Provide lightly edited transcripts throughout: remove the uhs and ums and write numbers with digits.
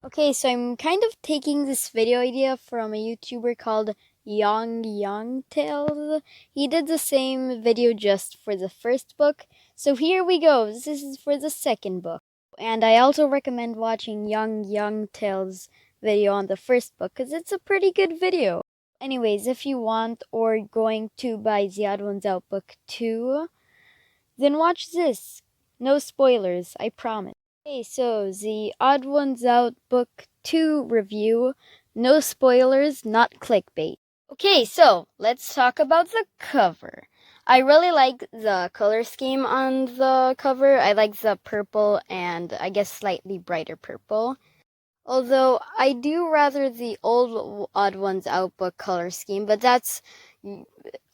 Okay, so I'm kind of taking this video idea from a YouTuber called Young Tales. He did the same video just for the first book. So here we go. This is for the second book. And I also recommend watching Young Tales video on the first book because it's a pretty good video. Anyways, if you want or going to buy The Odd Ones Out book 2, then watch this. No spoilers, I promise. Okay, so The Odd Ones Out Book 2 review. No spoilers, not clickbait. Okay, so let's talk about the cover. I really like the color scheme on the cover. I like the purple and I guess slightly brighter purple. Although I do rather the old Odd Ones Out book color scheme, but that's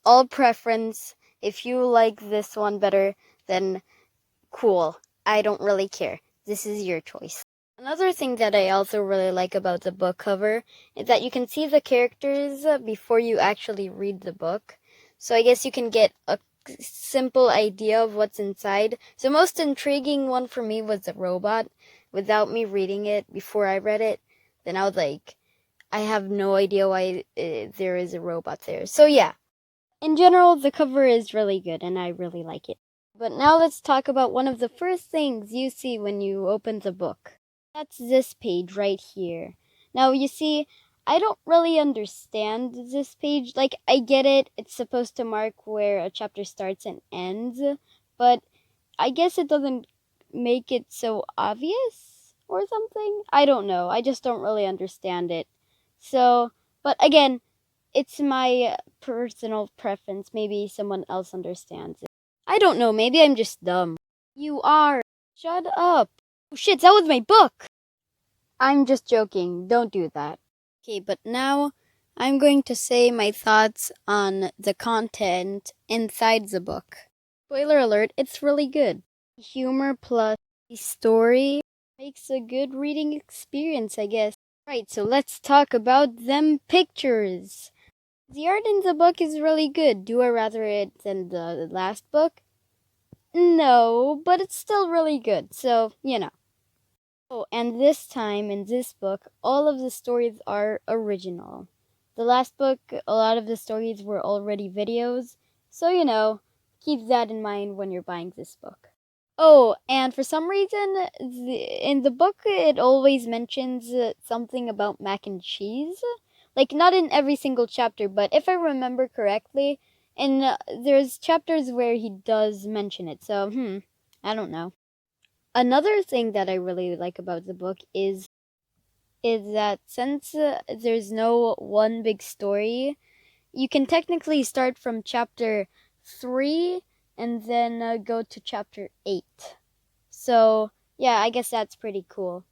all preference. If you like this one better, then cool. I don't really care. This is your choice. Another thing that I also really like about the book cover is that you can see the characters before you actually read the book. So I guess you can get a simple idea of what's inside. So most intriguing one for me was the robot. Without me reading it before I read it, then I was like, I have no idea why there is a robot there. So yeah, in general, the cover is really good and I really like it. But now let's talk about one of the first things you see when you open the book. That's this page right here. Now, you see, I don't really understand this page. Like, I get it, it's supposed to mark where a chapter starts and ends, but I guess it doesn't make it so obvious or something. I don't know. I just don't really understand it. So, but again, it's my personal preference. Maybe someone else understands it. I don't know. Maybe I'm just dumb. You are. Shut up. Oh shit, that was my book. I'm just joking. Don't do that. Okay, but now I'm going to say my thoughts on the content inside the book. Spoiler alert, it's really good. Humor plus the story makes a good reading experience, I guess. Right, so let's talk about them pictures. The art in the book is really good. Do I rather it than the last book? No, but it's still really good, so, you know. Oh, and this time in this book, all of the stories are original. The last book, a lot of the stories were already videos, so, you know, keep that in mind when you're buying this book. Oh, and for some reason, in the book, it always mentions something about mac and cheese. Like, not in every single chapter, but if I remember correctly, and there's chapters where he does mention it. So, I don't know. Another thing that I really like about the book is that since there's no one big story, you can technically start from chapter 3 and then go to chapter 8. So, yeah, I guess that's pretty cool.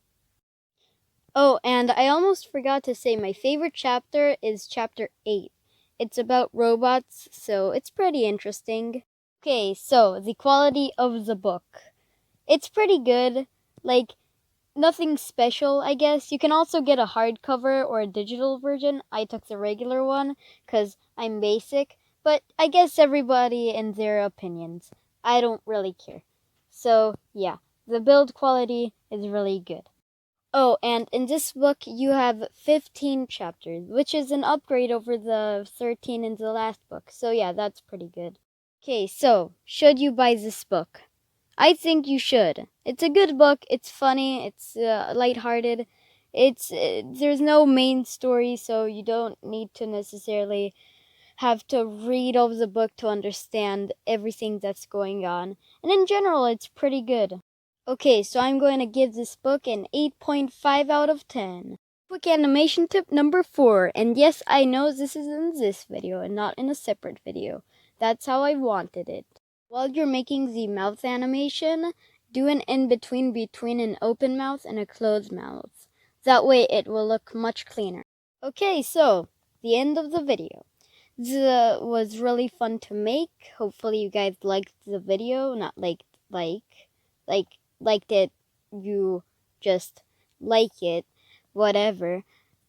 Oh, and I almost forgot to say my favorite chapter is chapter 8. It's about robots, so it's pretty interesting. Okay, so the quality of the book. It's pretty good. Like, nothing special, I guess. You can also get a hardcover or a digital version. I took the regular one because I'm basic, but I guess everybody and their opinions. I don't really care. So, yeah, the build quality is really good. Oh, and in this book, you have 15 chapters, which is an upgrade over the 13 in the last book. So, yeah, that's pretty good. Okay, so, should you buy this book? I think you should. It's a good book. It's funny. It's lighthearted. There's no main story, so you don't need to necessarily have to read over the book to understand everything that's going on. And in general, it's pretty good. Okay, so I'm going to give this book an 8.5 out of 10. Quick animation tip number 4. And yes, I know this is in this video and not in a separate video. That's how I wanted it. While you're making the mouth animation, do an in-between between an open mouth and a closed mouth. That way it will look much cleaner. Okay, so, the end of the video. This was really fun to make. Hopefully you guys liked the video. Not liked it. You just like it. Whatever.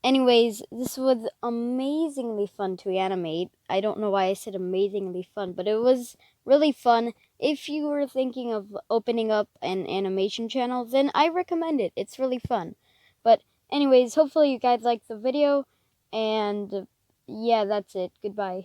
Anyways, this was amazingly fun to animate. I don't know why I said amazingly fun, but it was really fun. If you were thinking of opening up an animation channel, then I recommend it. It's really fun. But Anyways, hopefully you guys liked the video, and yeah, that's it. Goodbye.